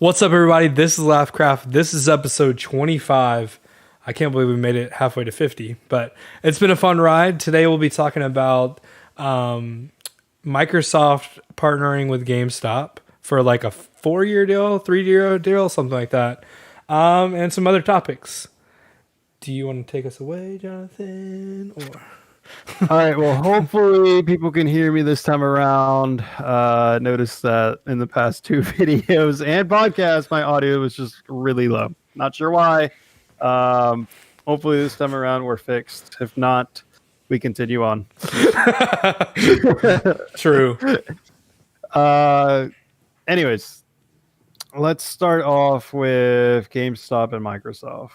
What's up, everybody? This is Laughcraft. This is episode 25. I can't believe we made it halfway to 50, but it's been a fun ride. Today, we'll be talking about Microsoft partnering with GameStop for like a 4-year deal, 3-year deal, something like that, and some other topics. Do you want to take us away, Jonathan? Or All right. Well, hopefully people can hear me this time around. Notice that in the past two videos and podcasts, my audio was just really low. Not sure why. Hopefully this time around we're fixed. If not, we continue on. True. Anyways, let's start off with GameStop and Microsoft.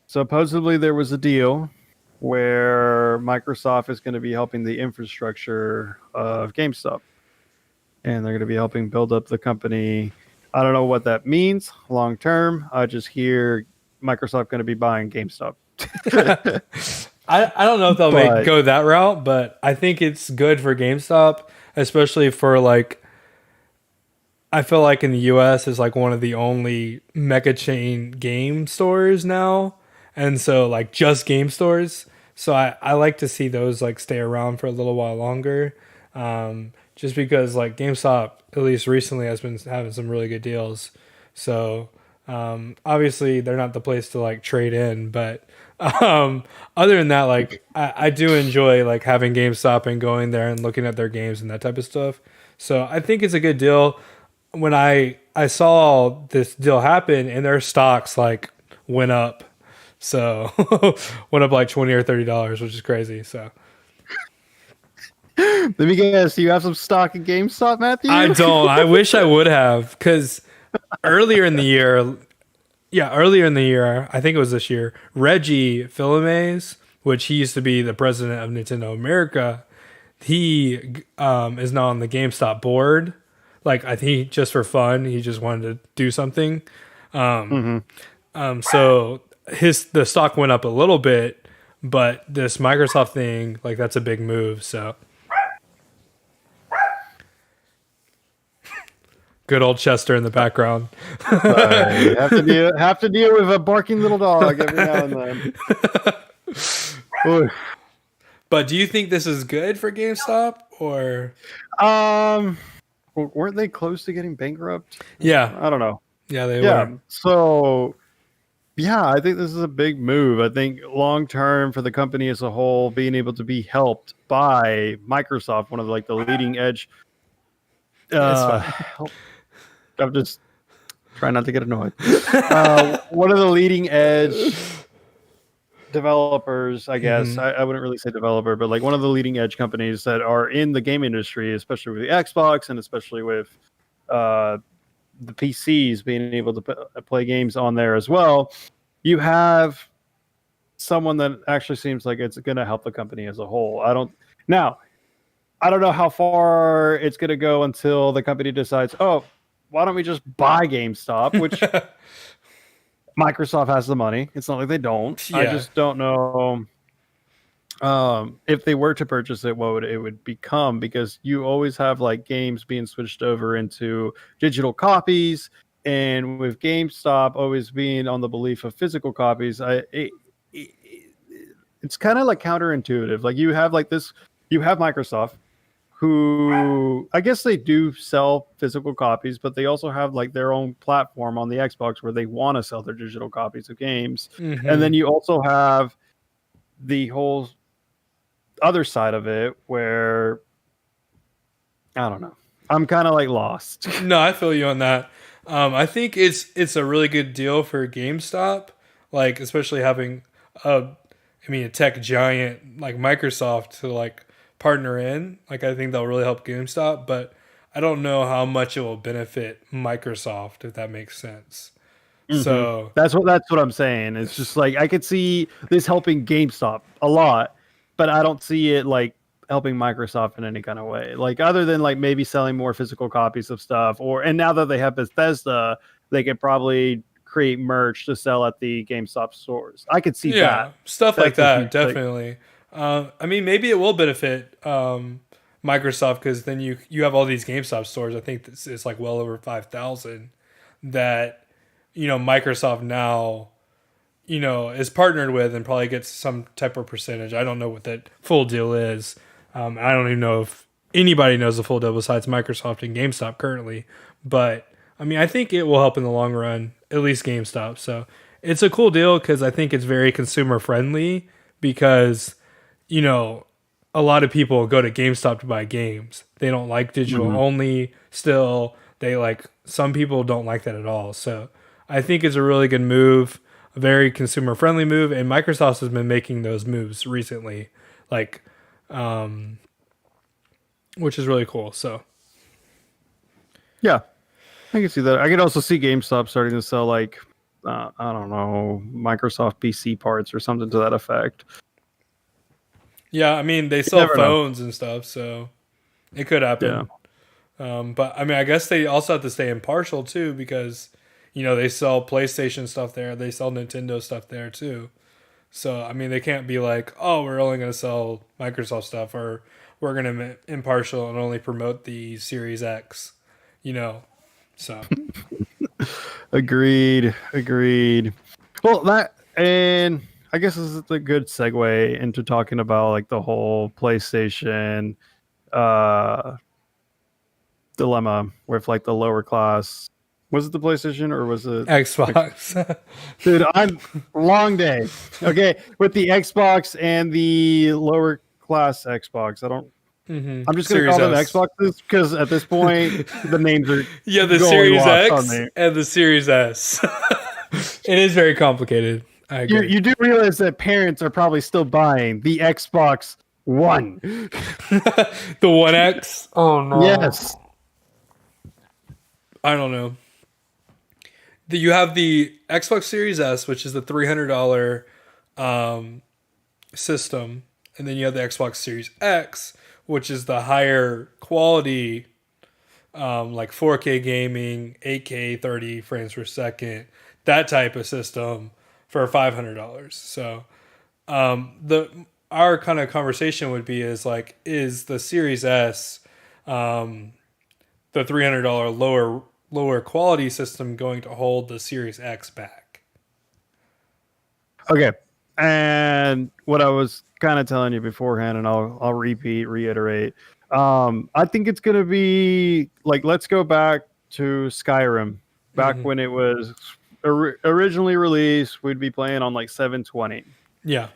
Supposedly there was a deal where Microsoft is going to be helping the infrastructure of GameStop. And they're going to be helping build up the company. I don't know what that means long term. I just hear Microsoft going to be buying GameStop. I don't know if they'll go that route, but I think it's good for GameStop, especially for like, I feel like in the US is like one of the only mega chain game stores now. And so like just game stores. So I like to see those like stay around for a little while longer. Just because like GameStop, at least recently, has been having some really good deals. So obviously they're not the place to like trade in, but other than that, like I do enjoy like having GameStop and going there and looking at their games and that type of stuff. So I think it's a good deal. When I saw this deal happen and their stocks like went up. So went up like $20 or $30, which is crazy. So let me guess, you have some stock in GameStop, Matthew? I don't. I wish I would have, because earlier in the year, I think it was this year, Reggie Fils-Aimé, which he used to be the president of Nintendo America, he is now on the GameStop board. Like, I think just for fun, he just wanted to do something. So the stock went up a little bit, but this Microsoft thing, like, that's a big move. So good old Chester in the background. Sorry, have to deal with a barking little dog every now and then. But do you think this is good for GameStop, or weren't they close to getting bankrupt? Yeah, I don't know. Yeah, they were. So yeah, I think this is a big move. I think long term for the company as a whole, being able to be helped by Microsoft, one of like the leading edge. I'm just trying not to get annoyed. One of the leading edge developers, I guess. Mm-hmm. I wouldn't really say developer, but like one of the leading edge companies that are in the game industry, especially with the Xbox and especially with the PCs being able to play games on there as well. You have someone that actually seems like it's going to help the company as a whole. I don't know how far it's going to go until the company decides, oh, why don't we just buy GameStop, which Microsoft has the money. It's not like they don't. Yeah. I just don't know if they were to purchase it, what it would become, because you always have like games being switched over into digital copies, and with GameStop always being on the belief of physical copies, it's kind of like counterintuitive. Like you have Microsoft, who I guess they do sell physical copies, but they also have like their own platform on the Xbox where they want to sell their digital copies of games. Mm-hmm. And then you also have the whole other side of it where, I don't know, I'm kind of like lost. No, I feel you on that. I think it's a really good deal for GameStop, like especially having a tech giant like Microsoft to like partner in. Like I think that'll really help GameStop, but I don't know how much it will benefit Microsoft, if that makes sense. Mm-hmm. So that's what I'm saying. It's just like I could see this helping GameStop a lot, but I don't see it like helping Microsoft in any kind of way. Like other than like maybe selling more physical copies of stuff, and now that they have Bethesda, they could probably create merch to sell at the GameStop stores. I could see that. Stuff like that, definitely. Maybe it will benefit Microsoft, because then you have all these GameStop stores. I think it's like well over 5,000 that, Microsoft now, is partnered with and probably gets some type of percentage. I don't know what that full deal is. I don't even know if anybody knows the full deal besides Microsoft and GameStop currently. But I mean, I think it will help in the long run, at least GameStop. So it's a cool deal because I think it's very consumer friendly because, a lot of people go to GameStop to buy games. They don't like digital only still. Some people don't like that at all. So I think it's a really good move, a very consumer friendly move. And Microsoft has been making those moves recently, which is really cool. So, yeah, I can see that. I can also see GameStop starting to sell I don't know, Microsoft PC parts or something to that effect. Yeah, I mean, they sell phones and stuff, so it could happen. Yeah. But I mean, I guess they also have to stay impartial too because, they sell PlayStation stuff there. They sell Nintendo stuff there too. So, I mean, they can't be like, oh, we're only going to sell Microsoft stuff or we're going to be impartial and only promote the Series X, so. Agreed. Well, and I guess this is a good segue into talking about the whole PlayStation dilemma with the lower class. Was it the PlayStation or was it Xbox? Dude, long day. Okay, with the Xbox and the lower class Xbox. I'm just going to call them Xboxes because at this point the names are the Series X and the Series S. It is very complicated. I agree. You do realize that parents are probably still buying the Xbox One. The One X? Oh no. Yes. I don't know. You have the Xbox Series S, which is the $300 system, and then you have the Xbox Series X, which is the higher quality, 4K gaming, 8K 30 frames per second, that type of system for $500. So our kind of conversation would be is the Series S, the $300 lower quality system going to hold the Series X back? Okay. And what I was kind of telling you beforehand, and I'll reiterate. I think it's going to be let's go back to Skyrim. Back when it was originally released, we'd be playing on 720. Yeah.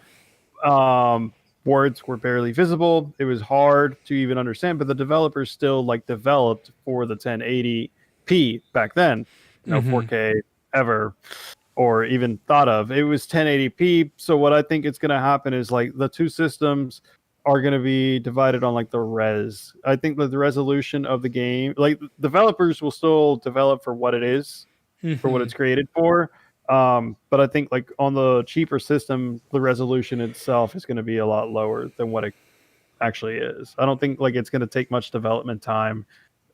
Words were barely visible. It was hard to even understand, but the developers still developed for the 1080p back then. No 4K ever, or even thought of. It was 1080p. So what I think is going to happen is the two systems are going to be divided on the res. I think that the resolution of the game, developers will still develop for what it is, for what it's created for. But I think on the cheaper system, the resolution itself is going to be a lot lower than what it actually is. I don't think it's going to take much development time.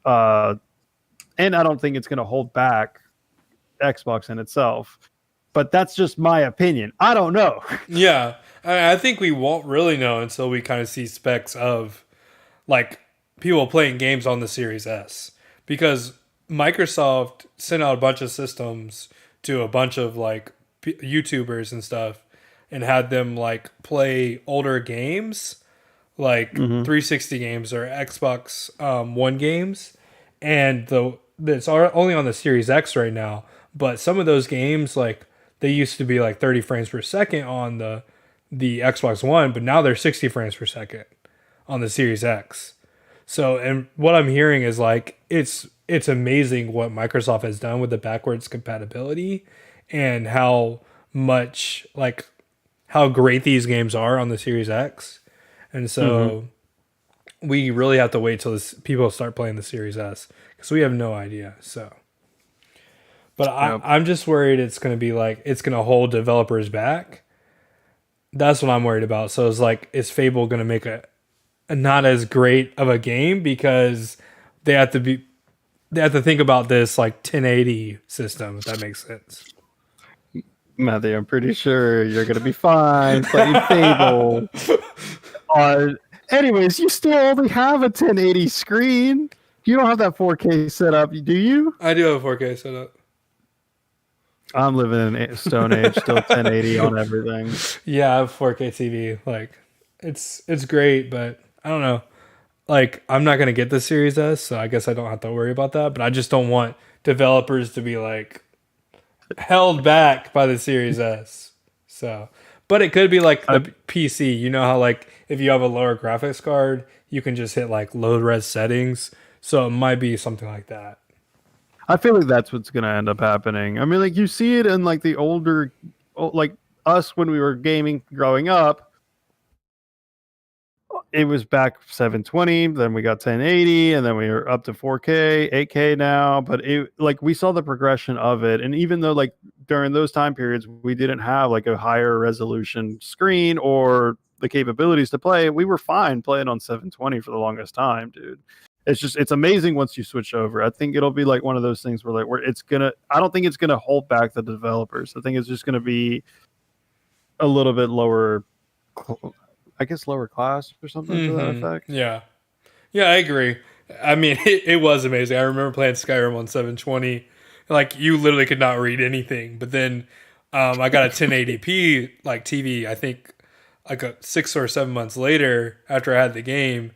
And I don't think it's going to hold back Xbox in itself. But that's just my opinion. I don't know. Yeah. I think we won't really know until we kind of see specs of people playing games on the Series S. Because Microsoft sent out a bunch of systems to a bunch of YouTubers and stuff and had them play older games, 360 games or Xbox One games. And it's only on the Series X right now. But some of those games, they used to be 30 frames per second on the Xbox One, but now they're 60 frames per second on the Series X. So, and what I'm hearing is it's amazing what Microsoft has done with the backwards compatibility and how much how great these games are on the Series X. And so we really have to wait till people start playing the Series S because we have no idea. So, but I'm just worried it's going to be it's going to hold developers back. That's what I'm worried about. So it's is Fable going to make a not as great of a game because they have to think about this 1080 system, if that makes sense. Matthew, I'm pretty sure you're going to be fine playing Fable. Anyways, you still only have a 1080 screen. You don't have that 4K set up, do you? I do have a 4K set up. I'm living in Stone Age, still 1080 on everything. Yeah, I have 4K TV. Like, it's great, but I don't know. Like, I'm not gonna get the Series S, so I guess I don't have to worry about that. But I just don't want developers to be like held back by the Series S. So, but it could be like I, the PC. You know how like if you have a lower graphics card, you can just hit like low res settings. So it might be something like that. I feel like that's what's gonna end up happening. I mean, like you see it in like the older, like us when we were gaming growing up. It was back 720, then we got 1080, and then we were up to 4K, 8K now. But it like we saw the progression of it, and even though like during those time periods we didn't have like a higher resolution screen or the capabilities to play, we were fine playing on 720 for the longest time, dude. It's amazing once you switch over. I think it'll be like one of those things where it's gonna. I don't think it's gonna hold back the developers. I think it's just gonna be a little bit lower. I guess lower class or something to that effect. Yeah. Yeah, I agree. I mean, it was amazing. I remember playing Skyrim on 720. Like, you literally could not read anything. But then I got a 1080p like TV, I think like 6 or 7 months later after I had the game.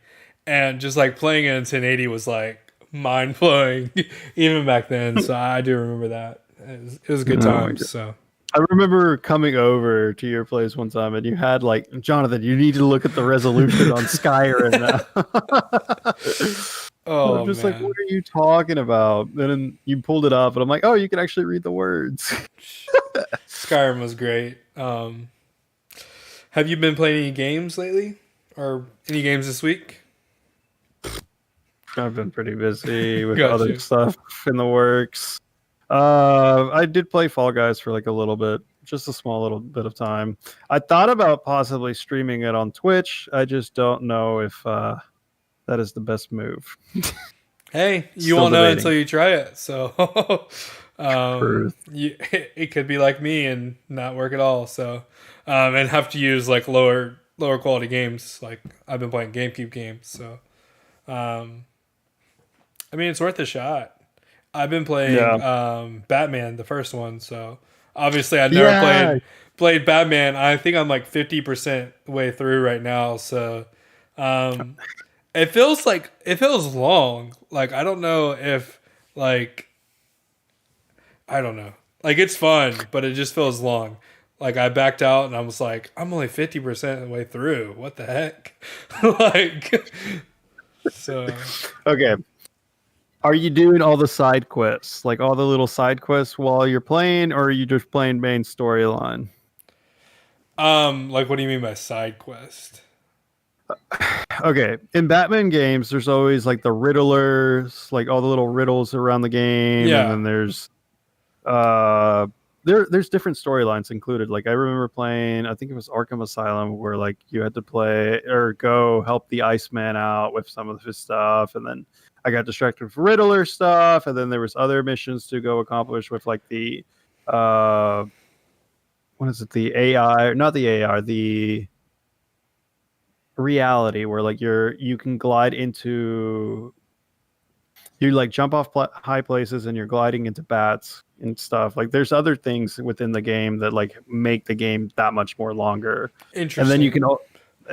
And just like playing it in 1080 was like mind blowing even back then. So I do remember that. It was a good time. So. I remember coming over to your place one time and you had like, Jonathan, you need to look at the resolution on Skyrim now. Oh, I'm just man. like, what are you talking about? And then you pulled it up and I'm like, oh, you can actually read the words. Skyrim was great. Have you been playing any games lately? Or any games this week? I've been pretty busy with Gotcha. other stuff in the works. I did play Fall Guys for like a little bit, just a small little bit of time. I thought about possibly streaming it on Twitch. I just don't know if that is the best move. Hey, you Still won't know debating. until you try it. So Truth. it could be like me and not work at all. So and have to use like lower quality games. Like I've been playing GameCube games. So um, I mean, it's worth a shot. I've been Yeah. playing Batman, the first one. So obviously, I've never Yeah. played Batman. I think I'm like 50% way through right now. So um, it feels long. Like I don't know if like I don't know. Like it's fun, but it just feels long. Like I backed out and I was like, I'm only 50% of the way through. What the heck? Like so. Okay. Are you doing all the side quests, like all the little side quests while you're playing, or are you just playing main storyline? Like what do you mean by side quest? Okay, in Batman games, there's always like the Riddlers, like all the little riddles around the game, and Yeah. then there's there's different storylines included. Like I remember playing, I think it was Arkham Asylum, where like you had to play or go help the Iceman out with some of his stuff, and then I got distracted with Riddler stuff, and then there was other missions to go accomplish with like the uh what is it, the AI, not the AI, the reality, where like you can glide into, you like jump off high places and you're gliding into bats and stuff. Like there's other things within the game that like make the game that much more longer. And then Interesting.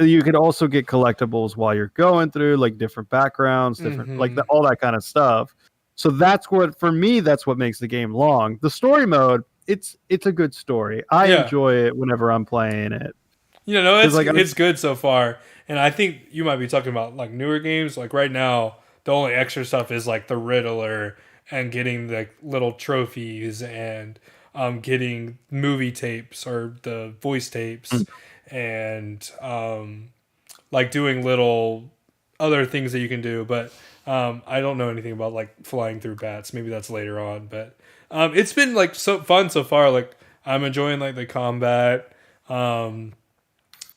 you can also get collectibles while you're going through, like different backgrounds, different like Hmm. all that kind of stuff. So that's what, for me, that's what makes the game long. The story mode, it's a good story. I Yeah. enjoy it whenever I'm playing it No, because like it's good so far. And I think you might be talking about like newer games. Like right now, the only extra stuff is like the Riddler and getting the little trophies and getting movie tapes or the voice tapes and like doing little other things that you can do. But I don't know anything about like flying through bats. Maybe that's later on. But it's been like so fun so far. Like I'm enjoying like the combat. Um,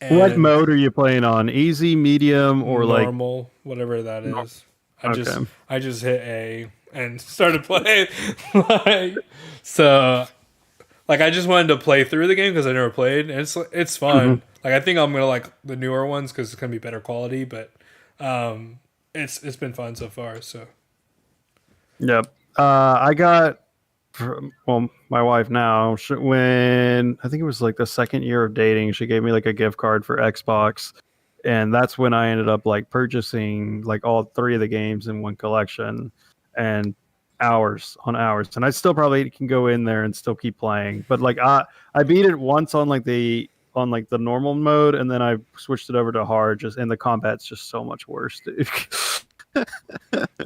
what and mode are you playing on? Easy, medium, or like normal, whatever that is. okay. I just hit A and started playing. like so, like I just wanted to play through the game because I never played, and it's Mhm. fun. Like I think I'm gonna like the newer ones because it's gonna be better quality, but it's been fun so far. So Yep. I got well, my wife now, when I think it was like the second year of dating, she gave me like a gift card for Xbox, and that's when I ended up like purchasing like all three of the games in one collection, and hours on hours, and I still probably can go in there and still keep playing. But like I beat it once on like the normal mode, and then I switched it over to hard. Just and the combat's just so much worse, dude.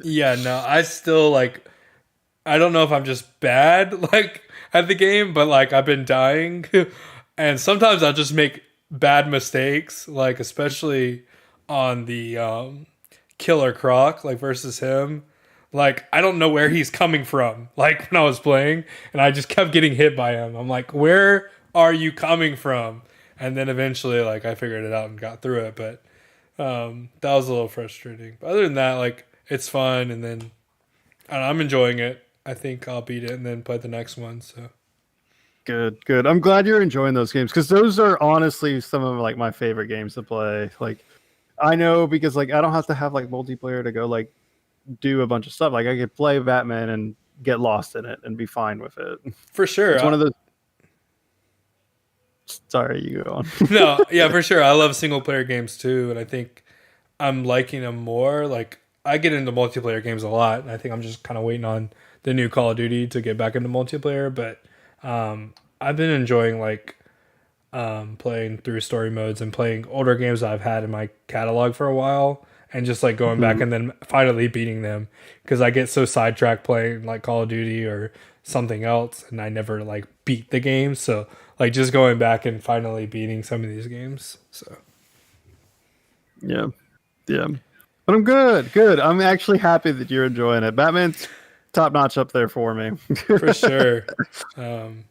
Yeah, no, I still like. I don't know if I'm just bad like at the game, but like I've been dying, and sometimes I'll just make bad mistakes, like especially on the Killer Croc, like versus him. Like I don't know where he's coming from. Like when I was playing, and I just kept getting hit by him. I'm like, where are you coming from? And then eventually, like I figured it out and got through it. But that was a little frustrating. But other than that, like it's fun, and then I'm enjoying it. I think I'll beat it and then play the next one. So Good, good. I'm glad you're enjoying those games because those are honestly some of like my favorite games to play. Like I know because like I don't have to have like multiplayer to go like do a bunch of stuff. Like I could play Batman and get lost in it and be fine with it. for sure, It's one of those. Sorry, you go on. no, yeah, for sure. I love single player games too, and I think I'm liking them more. Like I get into multiplayer games a lot, and I think I'm just kind of waiting on the new Call of Duty to get back into multiplayer. But I've been enjoying like playing through story modes and playing older games that I've had in my catalog for a while, and just like going back and then finally beating them because I get so sidetracked playing like Call of Duty or something else, and I never like beat the game. So like just going back and finally beating some of these games. So Yeah, yeah. But I'm good, good. I'm actually happy that you're enjoying it. Batman's top notch up there for me. for sure. Um,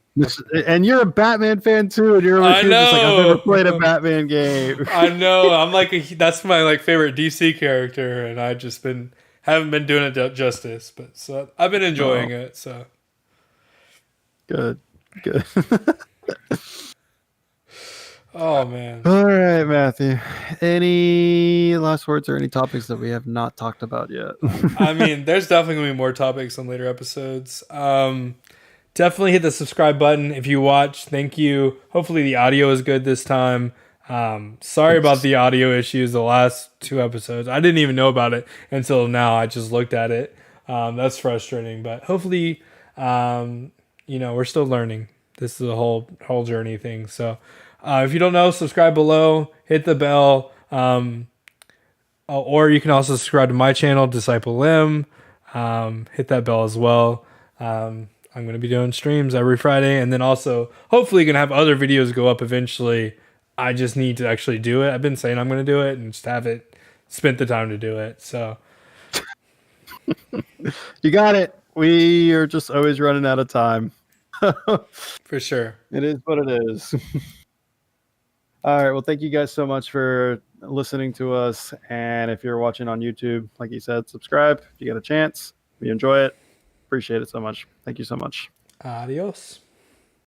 And you're a Batman fan too, and you're I just like I've never know. played a Batman game. I know. I'm like that's my like favorite DC character, and I just been haven't been doing it justice. But so I've been enjoying it. So Good, good. oh man. All right, Matthew. Any last words or any topics that we have not talked about yet? I mean, there's definitely gonna be more topics on later episodes. Definitely hit the subscribe button if you watch. Thank you. Hopefully the audio is good this time. Sorry about the audio issues the last two episodes. I didn't even know about it until now. I just looked at it. That's frustrating, but hopefully, we're still learning. This is a whole journey thing. So, if you don't know, subscribe below, hit the bell, or you can also subscribe to my channel, Disciple Lim. Hit that bell as well. I'm going to be doing streams every Friday, and then also hopefully going to have other videos go up eventually. I just need to actually do it. I've been saying I'm going to do it and just haven't spent the time to do it. So You got it. We are just always running out of time. for sure. It is what it is. All right. Well, thank you guys so much for listening to us. And if you're watching on YouTube, like you said, subscribe if you get a chance. We enjoy it. Appreciate it so much. Thank you so much. Adios.